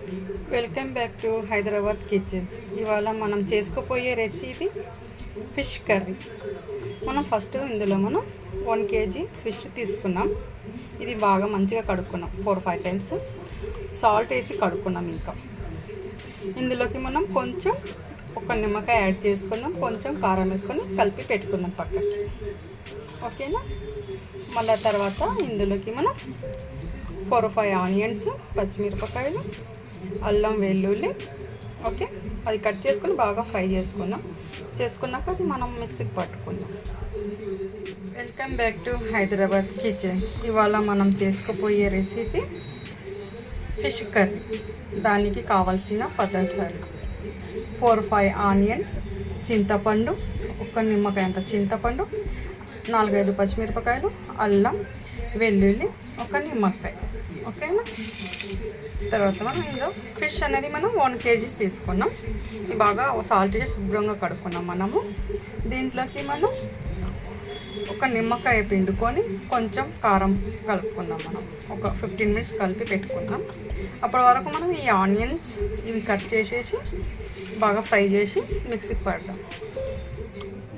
Welcome back to Hyderabad kitchens. ఇవాళ మనం చేసుకోపోయే recipe fish curry. మనం ఫస్ట్ ఇందులో 1 kg ఫిష్ తీసుకున్నాం. ఇది బాగా మంచిగా కడుక్కున్నాం, 4-5 టైమ్స్ సాల్ట్ వేసి కడుక్కున్నాం. ఇంకా ఇందులోకి మనం కొంచెం ఒక నిమ్మకాయ యాడ్ చేసుకుందాం, కొంచెం కారం వేసుకొని కలిపి పెట్టుకుందాం పక్కకి. ఓకేనా? మళ్ళీ తర్వాత ఇందులోకి మనం 4-5 ఆనియన్స్, పచ్చిమిరపకాయలు, అల్లం వెల్లుల్లి, ఓకే, అది కట్ చేసుకొని బాగా ఫ్రై చేసుకున్నాక అది మనం మిక్సీకి పట్టుకుందాం. Welcome back to Hyderabad kitchens. ఇవాళ మనం చేసుకోపోయే రెసిపీ ఫిష్ కర్రీ. దానికి కావాల్సిన పదార్థాలు 4-5 ఆనియన్స్, చింతపండు, ఒక నిమ్మకాయ అంత చింతపండు, 4-5 పచ్చిమిరపకాయలు, అల్లం వెల్లుల్లి, ఒక నిమ్మకాయ. ఓకేనా? తర్వాత మనం ఇందులో ఫిష్ అనేది మనం 1 kg తీసుకున్నాం. ఇది బాగా సాల్ట్ చేసి శుభ్రంగా కడుక్కున్నాం. మనము దీంట్లోకి మనం ఒక నిమ్మకాయ పిండుకొని కొంచెం కారం కలుపుకుందాం. మనం ఒక 15 minutes కలిపి పెట్టుకుందాం. అప్పటి వరకు మనం ఈ ఆనియన్స్ ఇవి కట్ చేసేసి బాగా ఫ్రై చేసి మిక్సీకి పడదాం.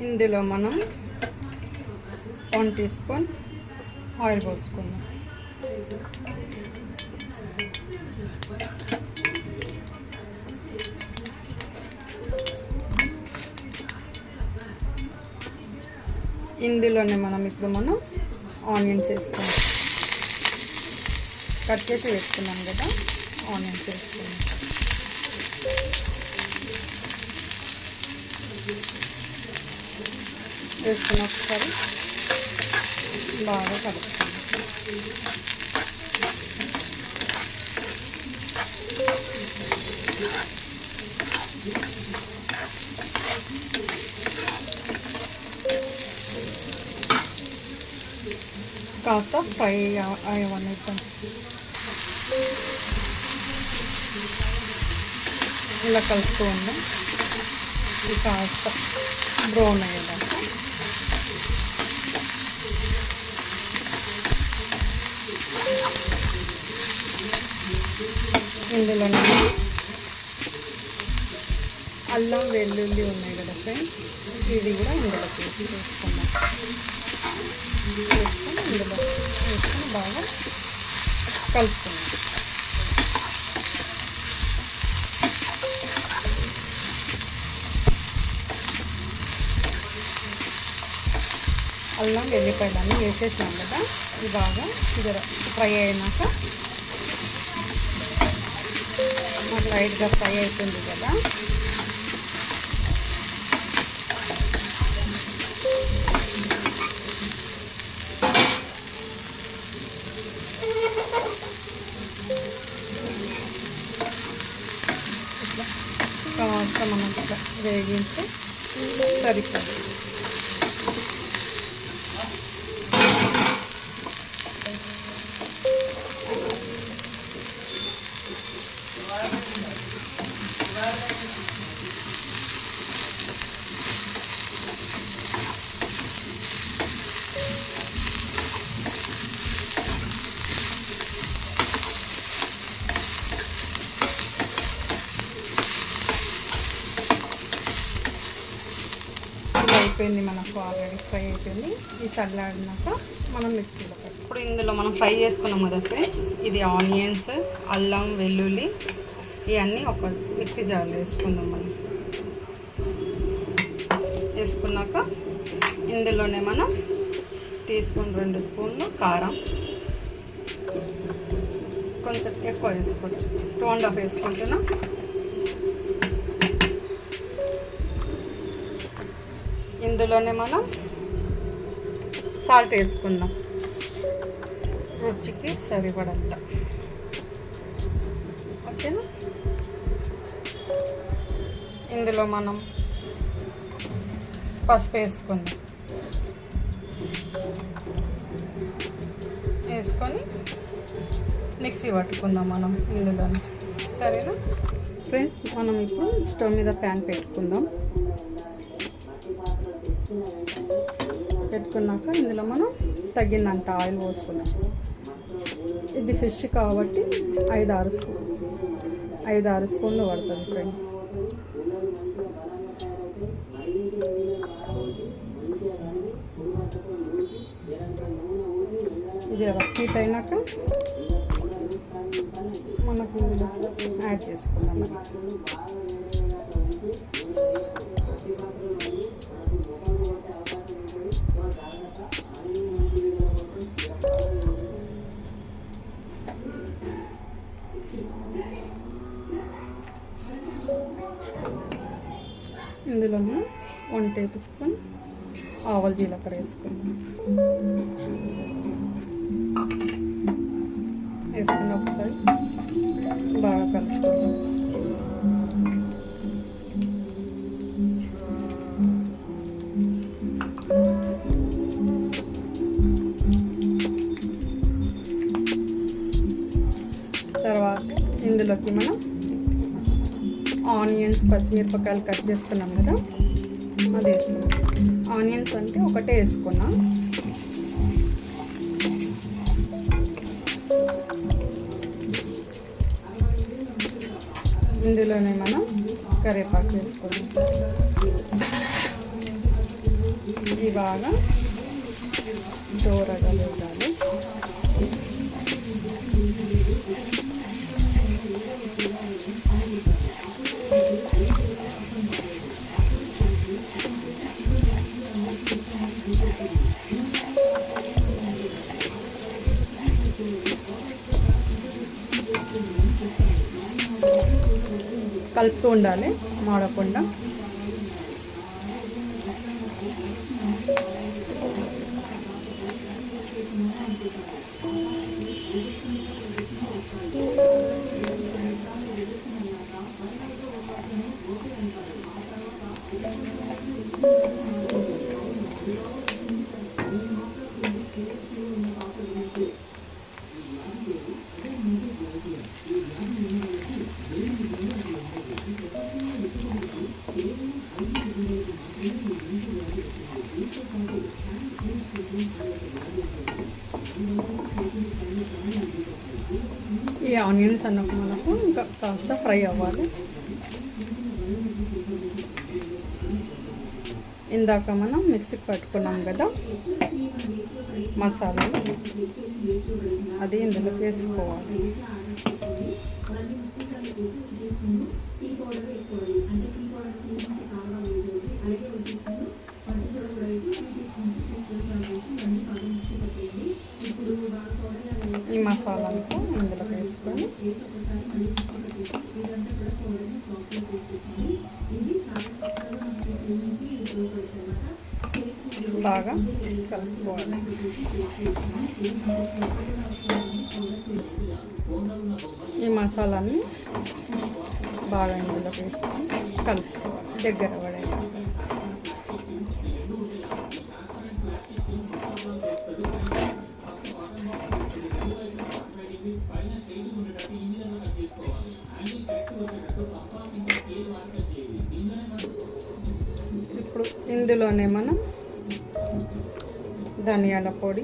ఇందులో మనం 1 teaspoon ఆయిల్ పోసుకుందాం. ఇందులోనే మనం ఆనియన్స్ వేసుకుందాం. కట్ చేసి వేసుకున్నాం కదా, ఆనియన్స్ వేసుకుందాం. వేసుకుని ఒకసారి బాగా కలుపుకుందాం. కాస్త ఫ్రై అవ్వనిద్దాం. ఇలా కలుపుతూ ఉందాం. ఇది కాస్త బ్రౌన్ అయ్యేదాం. ఇందులో అల్లం వెల్లుల్లి ఉన్నాయి కదా ఫ్రెండ్స్, ఇది కూడా ఇందులో వేసుకుందాం. ఇందులో వేసుకొని బాగా కలుపుకుందాం. అల్లం వెల్లిపాయలన్నీ వేసేసాం కదా, ఇది బాగా ఫ్రై అయినాక మాకు లైట్గా ఫ్రై అవుతుంది కదా, కాస్త మనం ఇట్లా వేగించి సరిపోతుంది. అయిపోయింది, మనకు ఆల్రెడీ ఫ్రై అయిపోయింది. ఈ చల్లారినాక మనం మిక్సీలో పెట్టి ఇప్పుడు ఇందులో మనం ఫ్రై చేసుకున్నాం కదా ఫ్రెండ్స్, ఇది ఆనియన్స్, అల్లం వెల్లుల్లి ఇవన్నీ ఒక మిక్సీ జార్లో వేసుకుందాం. మనం వేసుకున్నాక ఇందులోనే మనం 2 స్పూన్లు కారం, కొంచెం ఎక్కువ వేసుకోవచ్చు, 2.5 వేసుకుంటున్నాం. ఇందులోనే మనం సాల్ట్ వేసుకుందాం, రుచికి సరిపడంత. ఓకేనా? ఇందులో మనం పసుపు వేసుకుందాం. వేసుకొని మిక్సీ పట్టుకుందాం మనం ఇందులోనే. సరేనా ఫ్రెండ్స్? మనం ఇప్పుడు స్టవ్ మీద ప్యాన్ పెట్టుకుందాం. పెట్టుకున్నాక ఇందులో మనం తగినంత ఆయిల్ పోసుకుందాం. ఇది ఫిష్ కాబట్టి 5-6 స్పూన్ 5-6 స్పూన్లు పడుతుంది ఫ్రెండ్స్. ఇది హీట్ అయినాక మనకు యాడ్ చేసుకుందాం. ఇందులో 1 టేబుల్ స్పూన్ ఆవాల జీలకర్ర వేసుకుని ఒకసారి బాగా కలుపుకుందాం. తర్వాత ఇందులోకి మనం ఆనియన్స్, పచ్చిమిరపకాయలు కట్ చేసుకున్నాం కదా, అది వేసుకున్నాం. ఆనియన్స్ అంటే ఒకటే వేసుకున్నాం. ఇందులోనే మనం కరివేపాకు వేసుకున్నాం. ఇది బాగా దూరగా వేయాలి. కలుపుతూ ఉండాలి మాడకుండా. ఈ ఆనియన్స్ అన్నకు మనకు ఇంకా కాస్త ఫ్రై అవ్వాలి. ఇందాక మనం మిక్సీకి పట్టుకున్నాం కదా మసాలాలు, అది ఇందులో వేసుకోవాలి. ఈ మసాలాలతో ఇందులో వేసుకొని బాగా కలుపుకోవాలి. ఈ మసాలాన్ని బాగా ఇందులో వేసుకొని కలుపుకోవాలి దగ్గర పడే. ఇప్పుడు ఇందులోనే మనం ధనియాల పొడి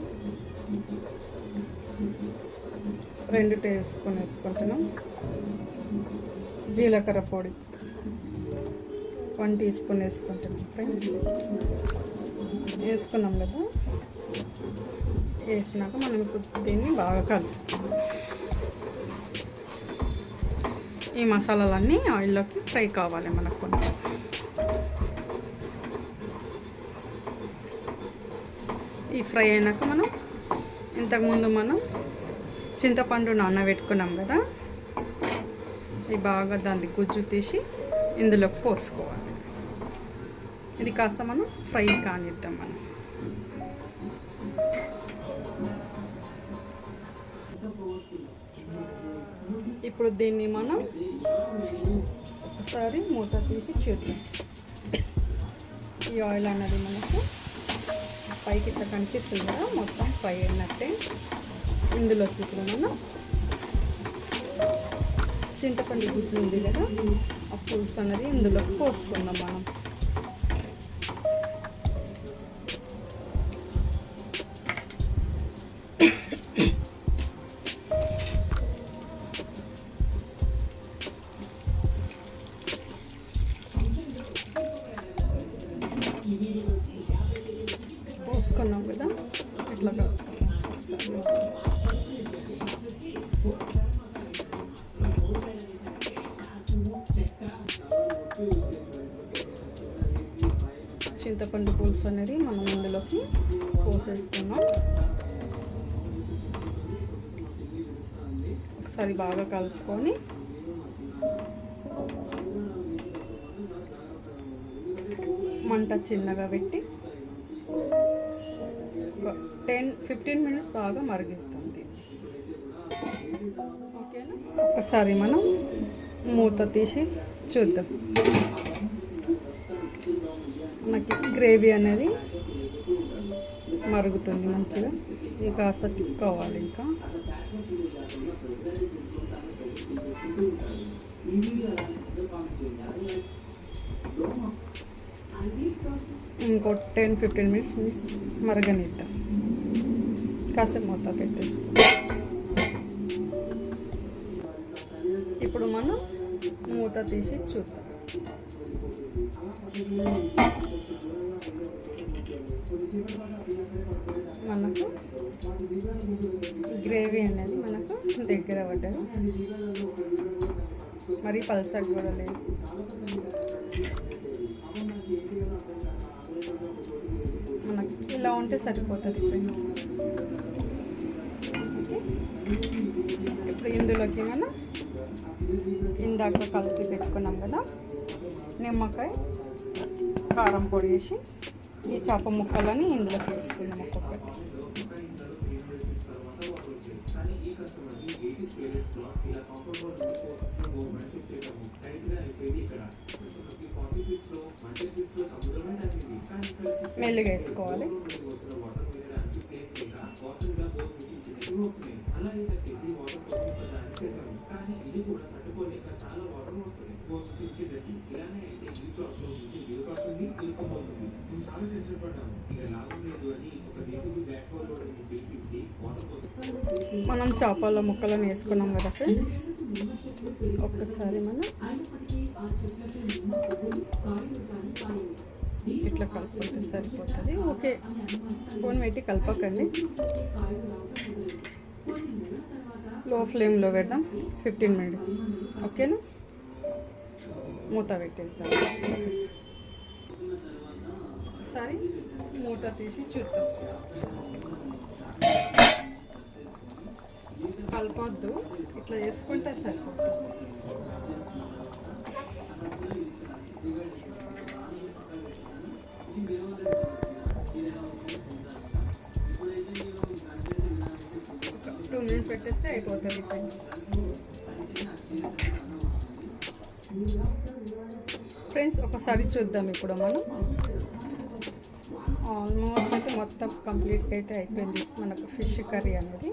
2 టేబుల్ స్పూన్ వేసుకుంటున్నాం. జీలకర్ర పొడి 1 టీ స్పూన్ వేసుకుంటున్నాం ఫ్రెండ్స్. వేసుకున్నాం కదా, వేసినాక మనం ఇప్పుడు దీన్ని బాగా కలుపుతాం. ఈ మసాలాలన్నీ ఆయిల్లోకి ఫ్రై కావాలి మనకు కొంచెం. ఈ ఫ్రై అయినాక మనం ఇంతకుముందు మనం చింతపండు నానబెట్టుకున్నాం కదా, ఇది బాగా దాన్ని గుజ్జు తీసి ఇందులోకి పోసుకోవాలి. ఇది కాస్త మనం ఫ్రై కానిద్దాం. మనం ఇప్పుడు దీన్ని మనం ఒకసారి మూత తీసి చూద్దాం. ఈ ఆయిల్ అన్నది మనకు పైకి ఇట్లా కనిపిస్తుంది కదా, మొత్తం ఫ్రై అయినట్టే. ఇందులోకి ఇప్పుడు మనం చింతపండు గుజ్జు ఉంది కదా, ఆ పులుసు అనేది ఇందులోకి పోసుకుందాం మనం. తీసుకున్నాం కదా, ఇట్లా ఒకసారి చింతపండు పులుసు అనేది మనం ఇందులోకి పోసేసుకున్నాం. ఒకసారి బాగా కలుపుకొని మంట చిన్నగా పెట్టి ఒక 10-15 మినిట్స్ బాగా మరిగిస్తుంది. ఓకేనా, ఒకసారి మనం మూత తీసి చూద్దాం. మనకి గ్రేవీ అనేది మరుగుతుంది మంచిగా. ఇది కాస్త థిక్ అవ్వాలి. ఇంకా ఇంకో 10-15 మినిట్స్ మరగనిద్దాం. కాసేపు మూత పెట్టేసుకుందాం. ఇప్పుడు మనం మూత తీసి చూద్దాం. మనకు గ్రేవీ అనేది మనకు దగ్గర పడ్డది, మరి పల్సగా కూడా లేదు. మనకు ఇలా ఉంటే సరిపోతుంది ఫ్రెండ్స్. ఓకే, ఇప్పుడు ఇందులోకి మనం ఇందాక కలిపి పెట్టుకున్నాం కదా నిమ్మకాయ, కారం పొడి వేసి ఈ చేప ముక్కలని ఇందులో తీసుకున్నాం ఒక్కొక్కటి. మెల్లిగా వేసుకోవాలి. మనం చేపల ముక్కలను వేసుకున్నాం కదా ఫ్రెండ్స్, ఒక్కసారి మనం ఇట్లా కలుపుకుంటే సరిపోతుంది. ఓకే, స్పూన్ పెట్టి కలపకండి. లో ఫ్లేమ్లో పెడదాం 15 మినిట్స్. ఓకేనా, మూత పెట్టేస్తాం. ఒకసారి మూత తీసి చూద్దాం. కలపొద్దు, ఇట్లా చేసుకుంటే సరిపోతుంది. ఒక 2 మినిట్స్ పెట్టేస్తే అయిపోతుంది ఫ్రెండ్స్. ఫ్రెండ్స్ ఒకసారి చూద్దాం. ఇప్పుడు మనం ఆల్మోస్ట్ అయితే మొత్తం కంప్లీట్గా అయితే అయిపోయింది మనకు ఫిష్ కర్రీ అనేది.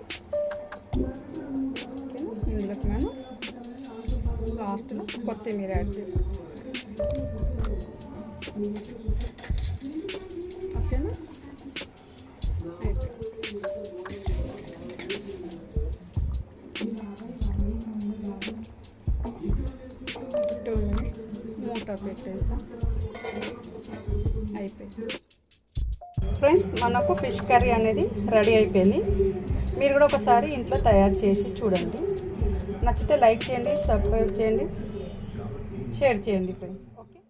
ఇందులోకి మనం లాస్ట్లో కొత్తిమీర యాడ్ చేసుకోవాలి. ఓకేనా, అయిపోయింది. 2 మినిట్స్ మూత పెట్టేసాం, అయిపోయింది. ఫ్రెండ్స్ మనకు ఫిష్ కర్రీ అనేది రెడీ అయిపోయింది. మీరు కూడా ఒకసారి ఇంట్లో తయారు చేసి చూడండి. నచ్చితే లైక్ చేయండి, సబ్స్క్రైబ్ చేయండి, షేర్ చేయండి ఫ్రెండ్స్. ఓకే.